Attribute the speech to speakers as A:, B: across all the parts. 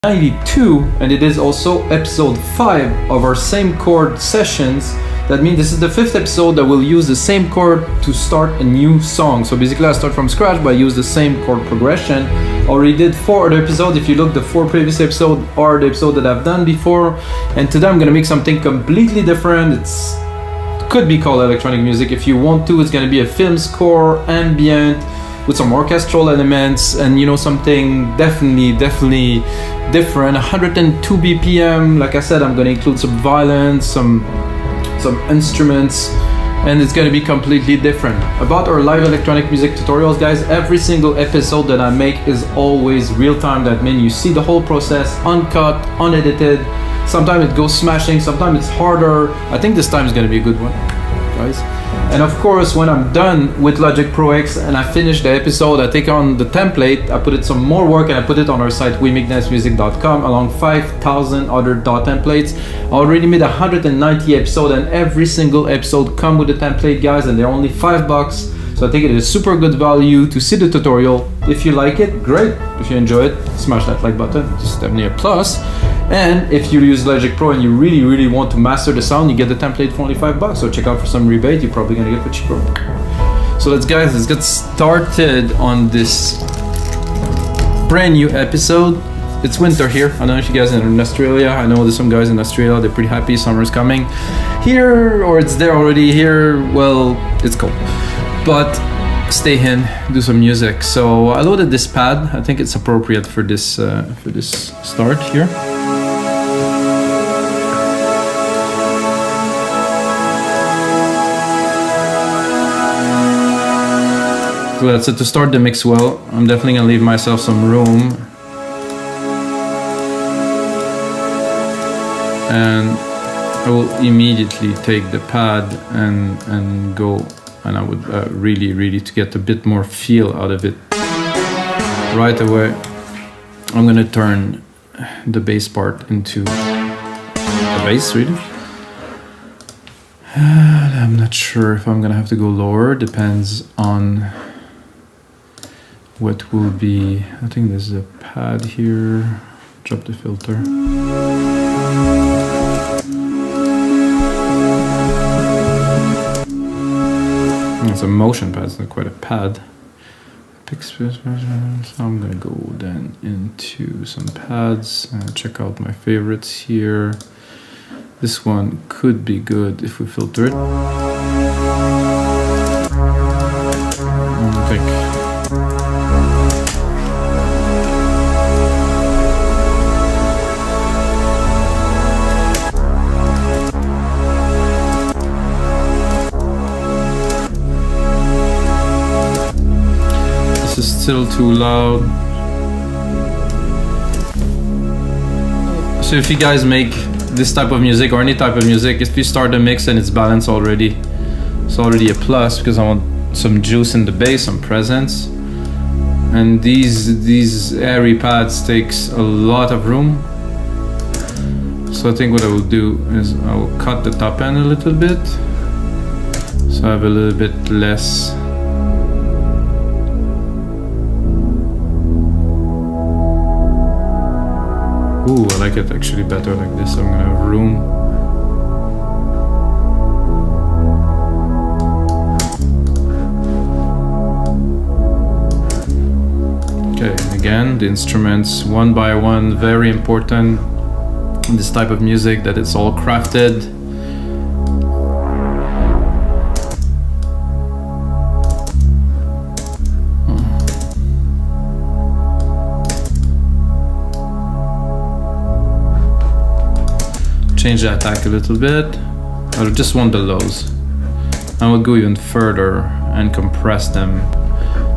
A: 92, and it is also episode 5 of our same chord sessions. That means this is the 5th episode that will use the same chord to start a new song. So basically I start from scratch, but I use the same chord progression. Already did 4 other episodes. If you look, the 4 previous episodes are the episode that I've done before, and today I'm gonna make something completely different. It's could be called electronic music if you want to. It's gonna be a film score, ambient, with some orchestral elements, and you know, something definitely different. 102 BPM. Like I said, I'm gonna include some violins, some instruments, and it's gonna be completely different. About our live electronic music tutorials, guys, every single episode that I make is always real time. That means you see the whole process, uncut, unedited. Sometimes it goes smashing, sometimes it's harder. I think this time is gonna be a good one, guys. And of course, when I'm done with Logic Pro X and I finish the episode, I take on the template, I put it some more work, and I put it on our site wemakedance.music.com along 5,000 other DAW templates. I already made 190 episodes, and every single episode come with a template, guys, and they're only $5. So I think it is super good value to see the tutorial. If you like it, great. If you enjoy it, smash that like button. It's definitely a plus. And if you use Logic Pro and you really want to master the sound, you get the template for only $5. So check out for some rebate. You're probably gonna get for cheaper. So let's get started on this brand new episode. It's winter here. I don't know if you guys are in Australia. I know there's some guys in Australia. They're pretty happy summer's coming. Here, or it's there already. Here, well, it's cold. But stay in, do some music. So I loaded this pad. I think it's appropriate for this start here. So that's it. To start the mix well, I'm definitely gonna leave myself some room, and I will immediately take the pad and go. And I would really to get a bit more feel out of it right away. I'm gonna turn the bass part into the bass, really. I'm not sure if I'm gonna have to go lower. Depends on what will be. I think there's a pad here. Drop the filter. It's a motion pad, it's not quite a pad. So I'm gonna go then into some pads, check out my favorites here. This one could be good if we filter it. I think. Still too loud. So if you guys make this type of music or any type of music, if you start a mix and it's balanced already, it's already a plus, because I want some juice in the bass, some presence. And these airy pads takes a lot of room. So I think what I will do is I will cut the top end a little bit, so I have a little bit less. Ooh, I like it actually better like this. I'm gonna have room. Okay, and again, the instruments one by one, very important in this type of music, that it's all crafted. Change the attack a little bit. I just want the lows. I will go even further and compress them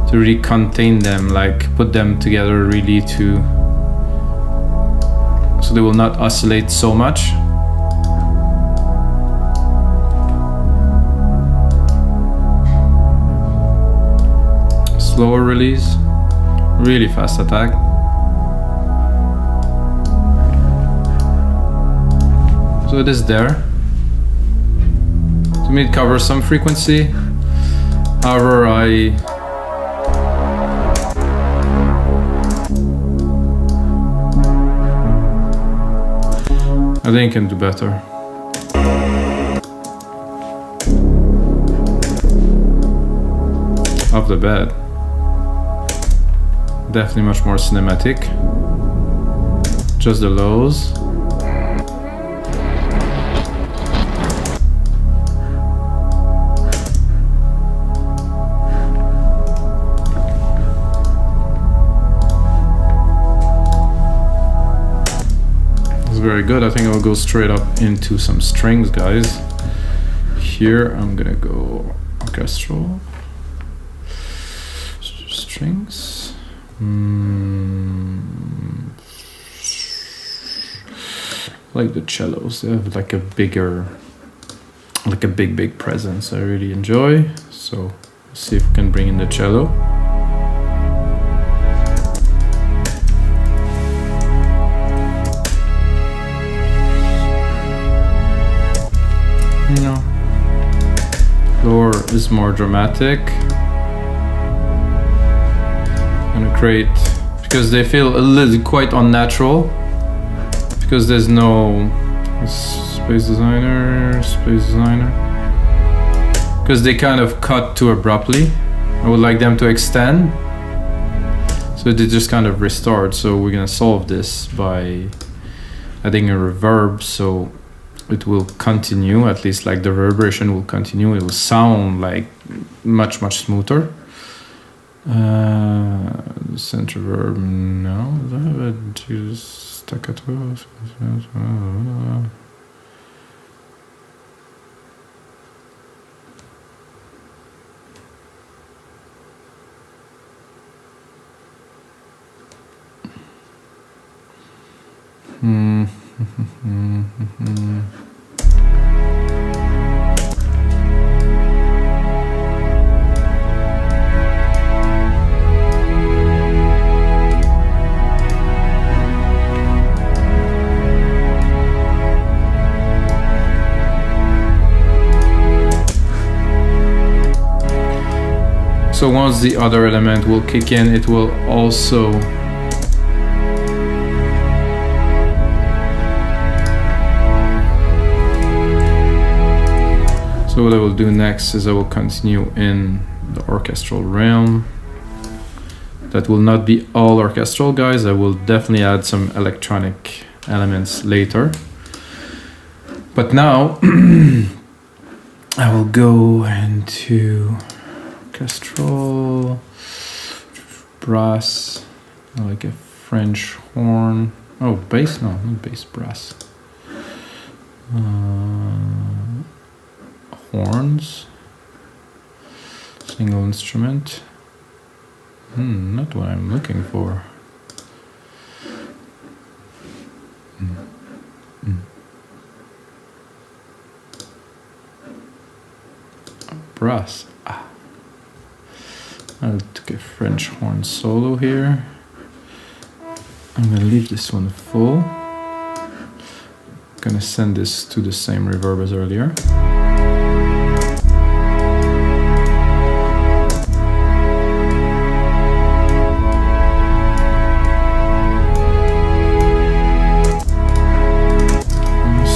A: to really contain them, like put them together really so they will not oscillate so much. Slower release, really fast attack. So it is there. To me it covers some frequency. However, I I think I can do better. Off the bat. Definitely much more cinematic. Just the lows. Very good. I think I'll go straight up into some strings, guys. Here I'm gonna go orchestral strings. Like the cellos, they have like a bigger, like a big presence. I really enjoy. So let's see if we can bring in the cello. No. Lower is more dramatic. I'm gonna create, because they feel a little quite unnatural, because there's no space designer, because they kind of cut too abruptly. I would like them to extend, so they just kind of restored. So we're gonna solve this by adding a reverb, so it will continue, at least like the reverberation will continue. It will sound like much smoother. Center reverb, no, that just staccato. So once the other element will kick in, it will also So what I will do next is I will continue in the orchestral realm. That will not be all orchestral, guys. I will definitely add some electronic elements later. But now I will go into orchestral, brass, like a French horn. Oh, bass? No, not bass, brass. Horns, single instrument. Not what I'm looking for. Brass. I'll take a French horn solo here. I'm gonna leave this one full. Gonna send this to the same reverb as earlier.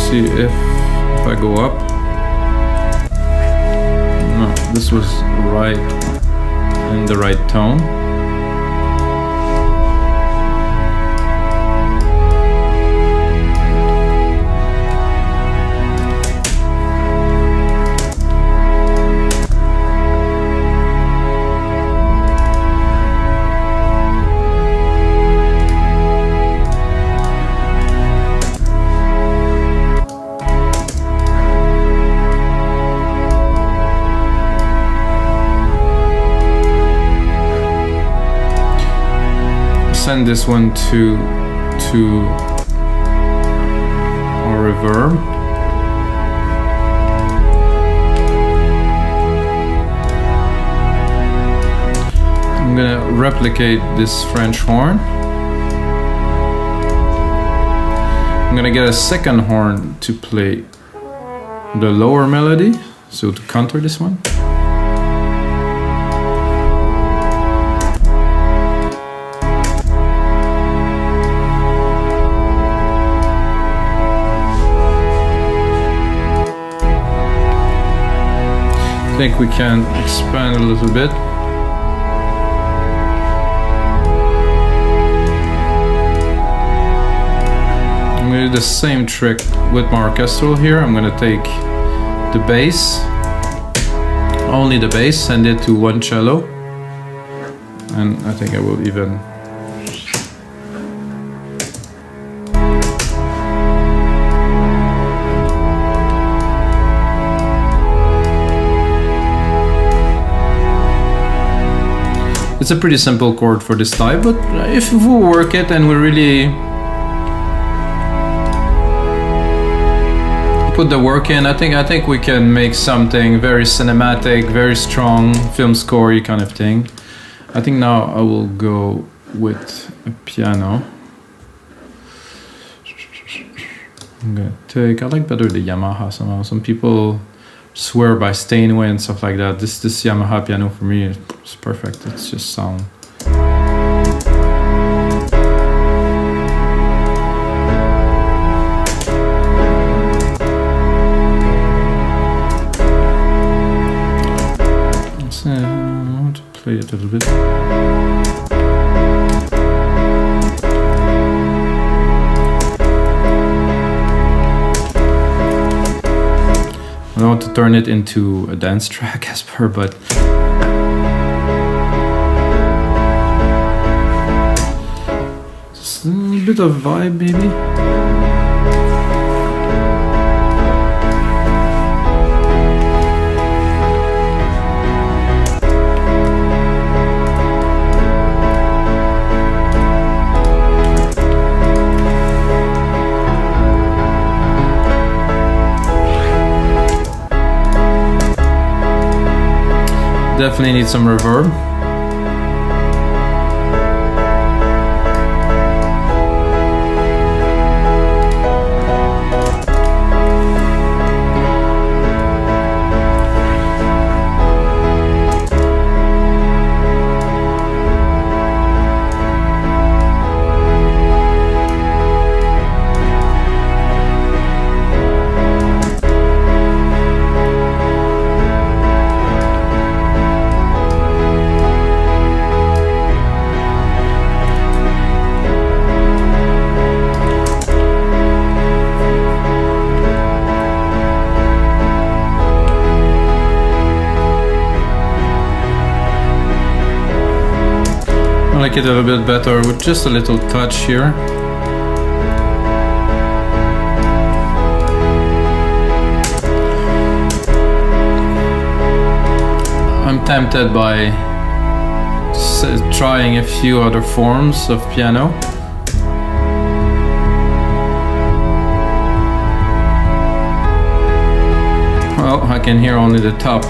A: See if I go up. No, this was right in the right tone. Send this one to our reverb. I'm gonna replicate this French horn. I'm gonna get a second horn to play the lower melody, so to counter this one. think we can expand a little bit. I'm going to do the same trick with my orchestral here. I'm going to take the bass, only the bass, send it to one cello, and I think I will even it's a pretty simple chord for this type, but if we work it and we really put the work in, I think we can make something very cinematic, very strong, film score kind of thing. I think now I will go with a piano. I'm gonna take, I like better the Yamaha somehow. Some people swear by Steinway and stuff like that. This Yamaha piano for me is perfect. It's just sound. I want to play it a little bit. I don't want to turn it into a dance track as per, but just a little bit of vibe, maybe. Definitely need some reverb. I like it a little bit better with just a little touch here. I'm tempted by trying a few other forms of piano. Well, I can hear only the top.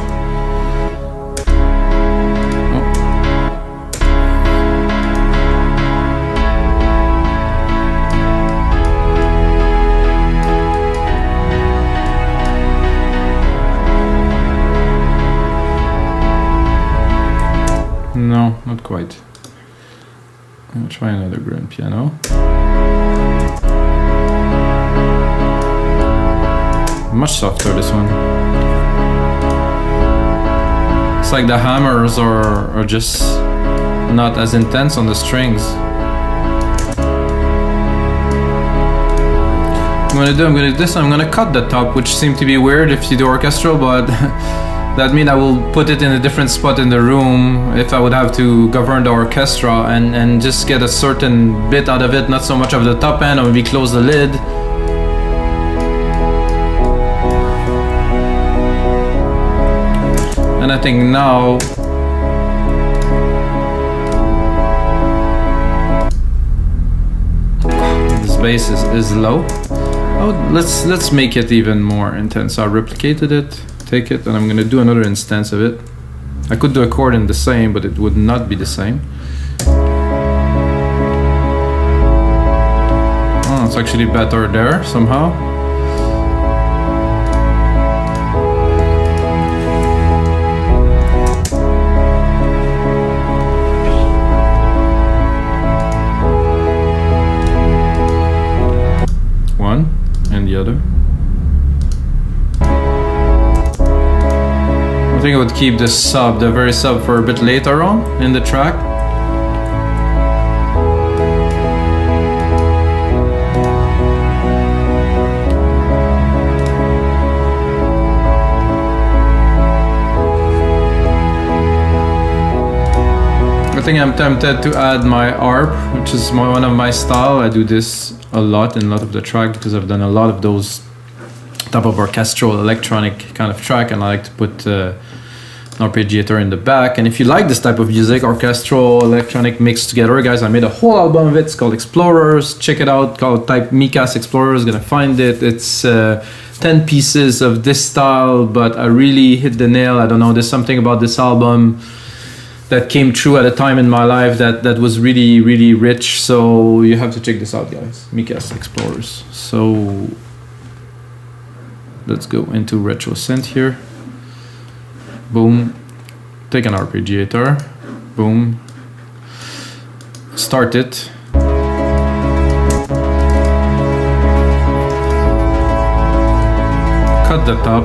A: No, not quite. I'll try another grand piano. Much softer, this one. It's like the hammers are just not as intense on the strings. I'm gonna do this. I'm gonna cut the top, which seemed to be weird if you do orchestral, but that means I will put it in a different spot in the room if I would have to govern the orchestra and just get a certain bit out of it, not so much of the top end, or maybe close the lid. And I think now this bass is low. Oh, let's make it even more intense. So I replicated it. Take it, and I'm gonna do another instance of it. I could do a chord in the same, but it would not be the same. Oh, it's actually better there somehow. One and the other. I think I would keep the sub, the very sub, for a bit later on in the track. I think I'm tempted to add my arp, which is one of my style. I do this a lot in a lot of the track because I've done a lot of those type of orchestral electronic kind of track, and I like to put an arpeggiator in the back. And if you like this type of music, orchestral electronic mixed together, guys, I made a whole album of it. It's called Explorers. Check it out. Type Mikas Explorers, gonna find it. It's 10 pieces of this style, but I really hit the nail. I don't know, there's something about this album that came true at a time in my life that was really, really rich. So you have to check this out, guys. Mikas Explorers. So let's go into retro synth here. Boom. Take an arpeggiator. Boom. Start it. Cut the top.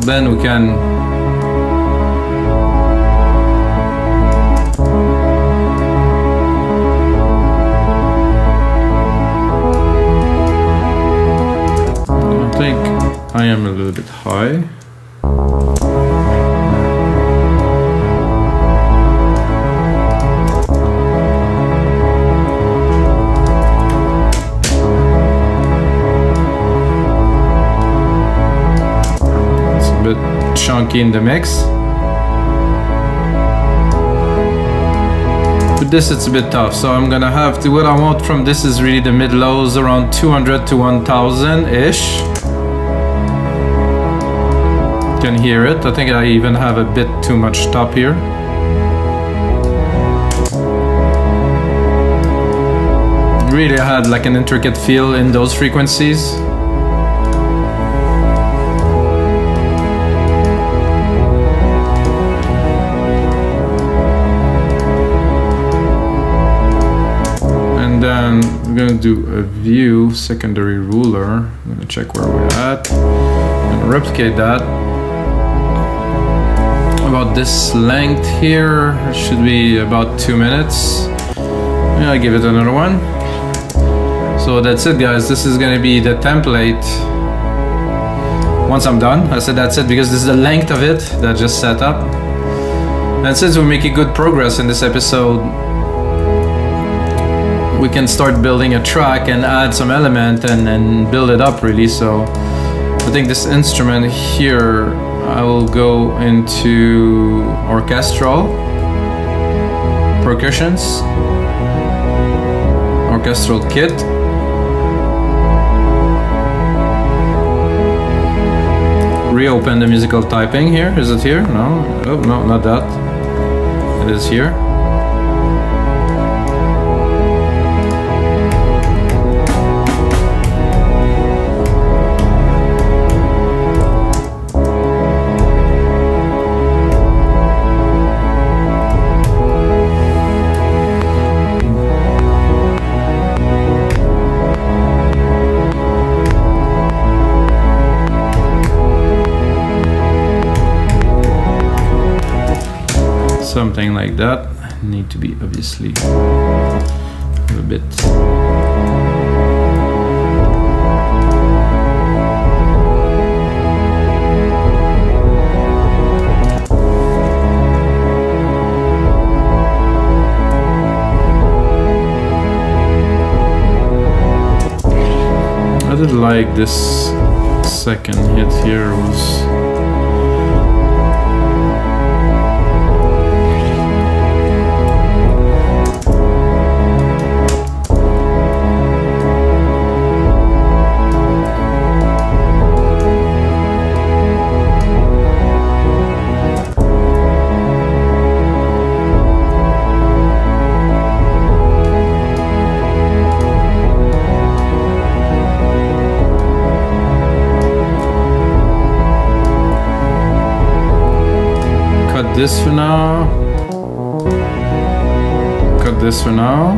A: Then we can I think I am a little bit high. Chunky in the mix. With this it's a bit tough, so I'm gonna have to, what I want from this is really the mid-lows around 200 to 1000-ish. Can hear it. I think I even have a bit too much top here. Really had like an intricate feel in those frequencies. Then we're gonna do a view secondary ruler. I'm gonna check where we're at and replicate that. About this length here, it should be about 2 minutes. Yeah, I'll give it another one. So that's it, guys. This is gonna be the template. Once I'm done, I said that's it because this is the length of it that I just set up. And since we're making good progress in this episode, we can start building a track and add some element and build it up really. So I think this instrument here, I will go into orchestral, percussions, orchestral kit, reopen the musical typing here. Is it here? No, oh, no, not that. It is here. Something like that. Need to be obviously a bit. I did like this second hit here was. This for now. Cut this for now.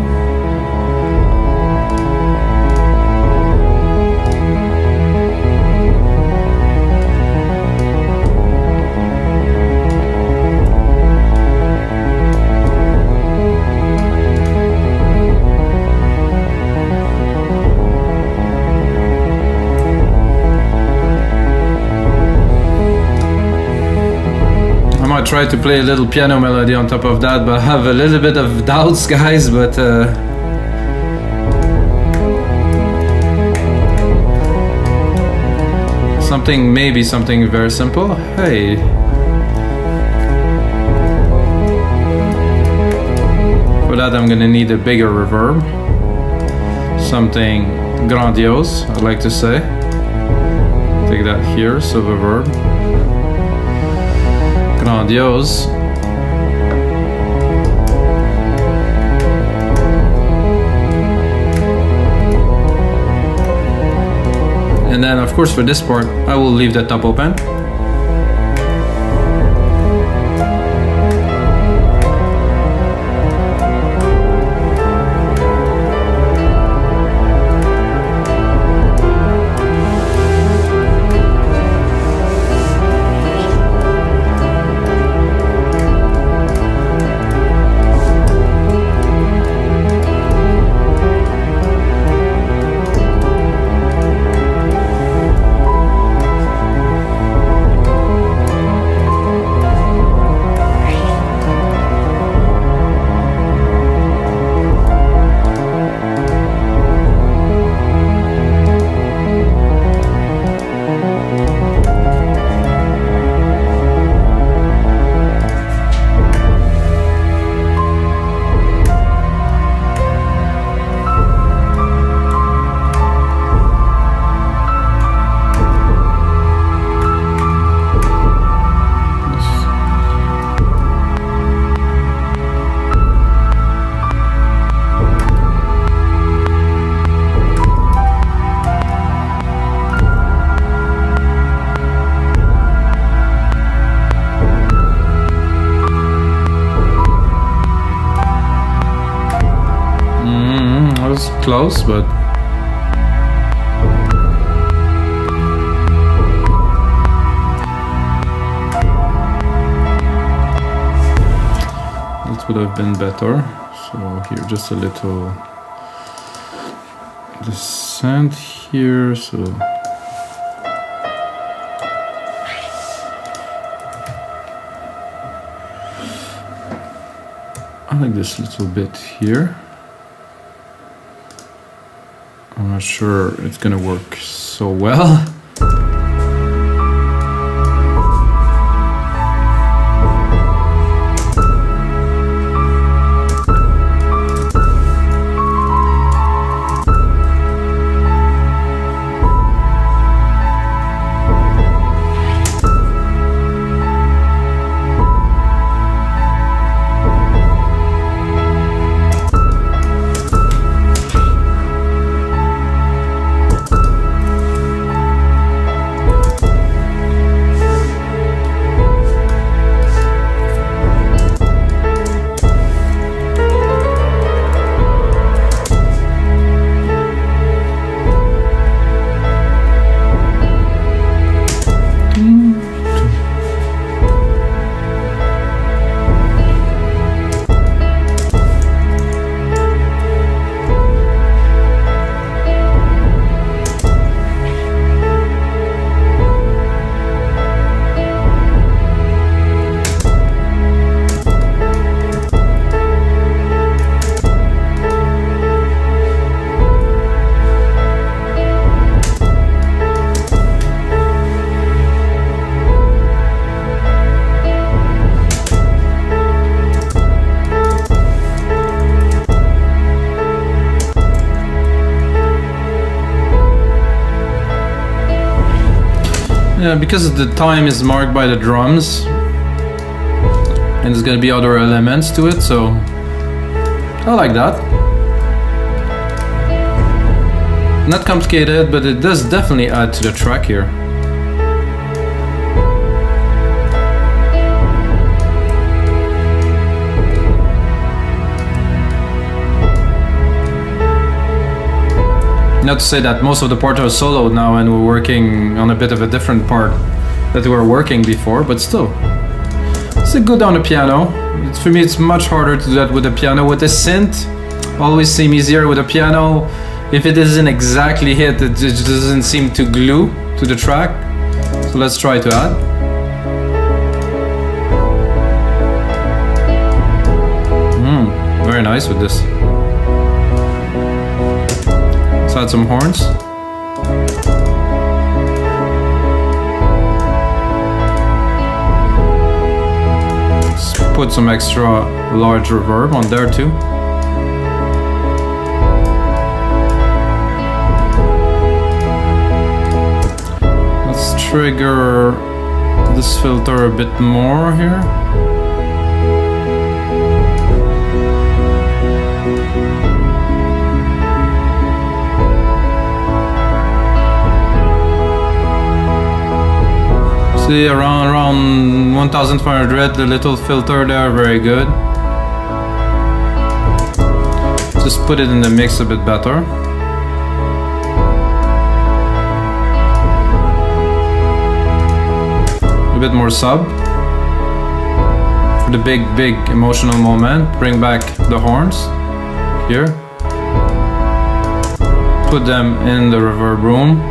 A: I try to play a little piano melody on top of that, but I have a little bit of doubts, guys, but maybe something very simple. Hey. For that I'm gonna need a bigger reverb. Something grandiose, I'd like to say. Take that here, so reverb. Grandiose. And then of course for this part I will leave the top open. Close, but that would have been better. So here just a little descent here, so I like this little bit here. I'm not sure it's gonna work so well. Yeah, because the time is marked by the drums and there's gonna be other elements to it, so I like that. Not complicated, but it does definitely add to the track here. Not to say that most of the parts are soloed now and we're working on a bit of a different part that we were working before, but still. It's good on the piano. For me, it's much harder to do that with the piano. With the synth, always seem easier with the piano. If it isn't exactly hit, it just doesn't seem to glue to the track. So let's try to add. Very nice with this. Let's add some horns. Let's put some extra large reverb on there too. Let's trigger this filter a bit more here. See, around 1500, the little filter there, very good. Just put it in the mix a bit better. A bit more sub. For the big emotional moment, bring back the horns here. Put them in the reverb room.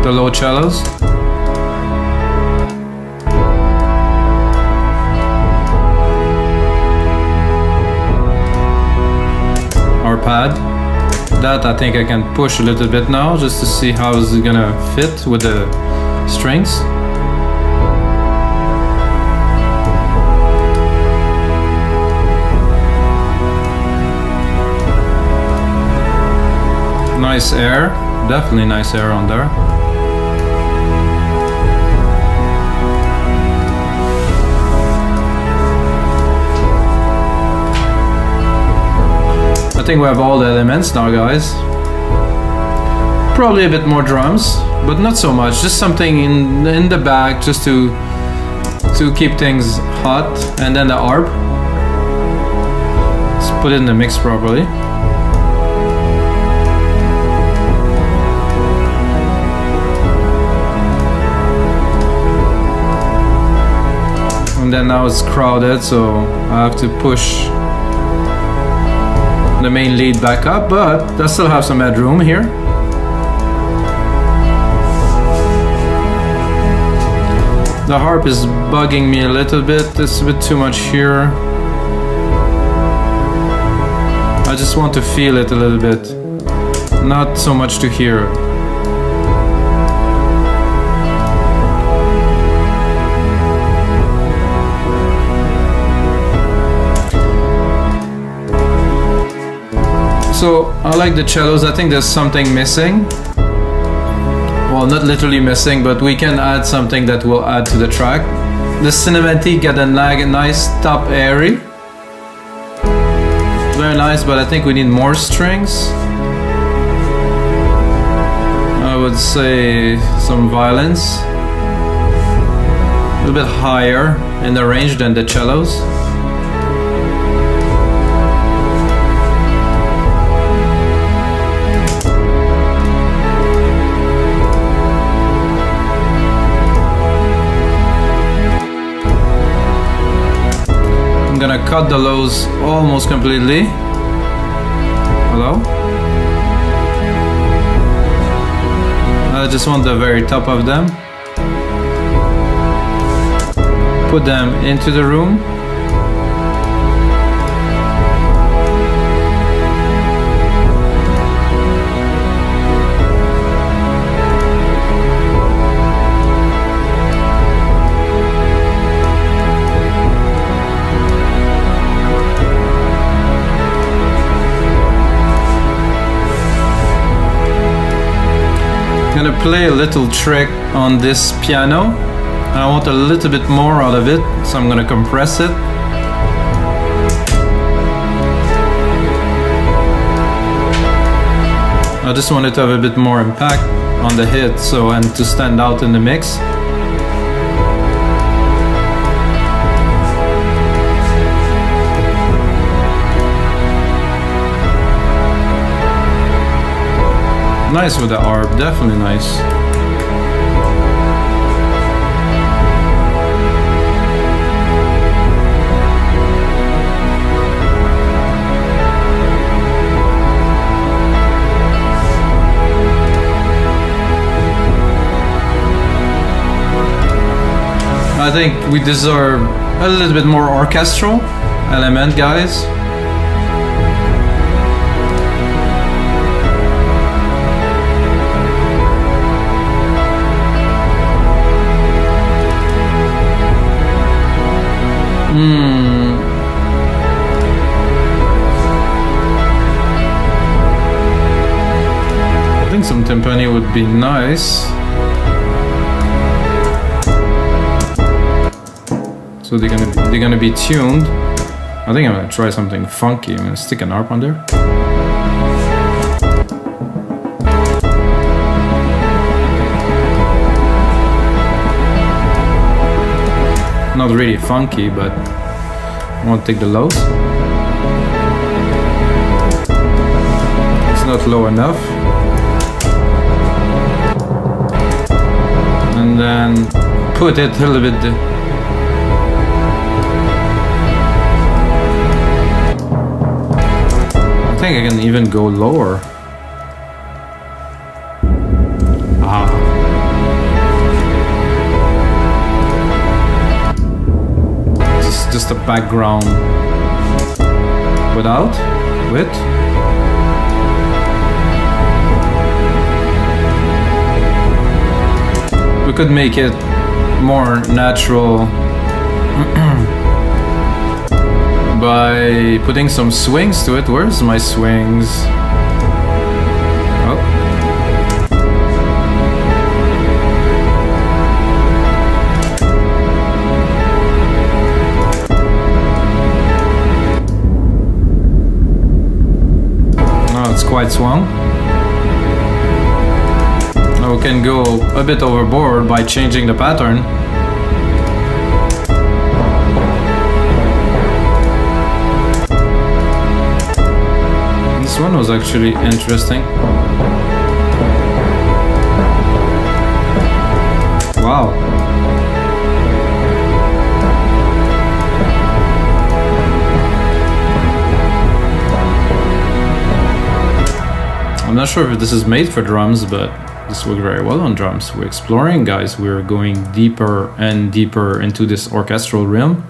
A: The low cellos. Our pad. That I think I can push a little bit now just to see how is it gonna fit with the strings. Nice air, definitely nice air on there. I think we have all the elements now, guys. Probably a bit more drums, but not so much. Just something in the back, just to keep things hot, and then the arp. Let's put it in the mix properly. And then now it's crowded, so I have to push the main lead back up, but I still have some headroom here. The harp is bugging me a little bit. It's a bit too much here. I just want to feel it a little bit, not so much to hear. So I like the cellos. I think there's something missing. Well, not literally missing, but we can add something that will add to the track. The cinematic got a nice top airy. Very nice, but I think we need more strings. I would say some violins. A little bit higher in the range than the cellos. I'm gonna cut the lows almost completely. Hello? I just want the very top of them. Put them into the room. I'm gonna play a little trick on this piano. I want a little bit more out of it, so I'm gonna compress it. I just want it to have a bit more impact on the hit, so, and to stand out in the mix. Nice with the arp, definitely nice. I think we deserve a little bit more orchestral element, guys. I think some timpani would be nice. So they're gonna be tuned. I think I'm gonna try something funky. I'm gonna stick an arp on there. Not really funky, but I want to take the lows. It's not low enough. And then put it a little bit. I think I can even go lower. Just a background without, with. We could make it more natural by putting some swings to it. Where's my swings? Oh. It's quite swung. Now we can go a bit overboard by changing the pattern. This one was actually interesting. Wow. I'm not sure if this is made for drums, but this works very well on drums. We're exploring, guys. We're going deeper and deeper into this orchestral realm.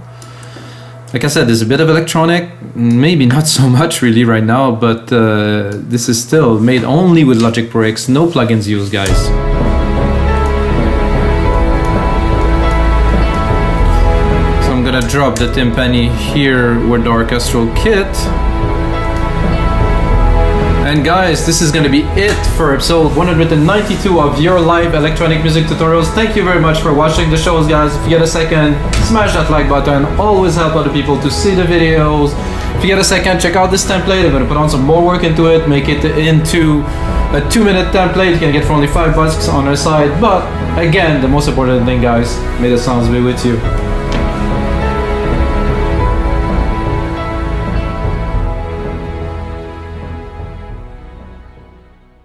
A: Like I said, there's a bit of electronic, maybe not so much really right now, but this is still made only with Logic Pro X, no plugins used, guys. So I'm gonna drop the timpani here with the orchestral kit. And guys, this is gonna be it for episode 192 of your live electronic music tutorials. Thank you very much for watching the shows, guys. If you get a second, smash that like button. Always help other people to see the videos. If you get a second, check out this template. I'm gonna put on some more work into it, make it into a 2-minute template. You can get for only $5 on our site. But again, the most important thing, guys, may the sounds be with you.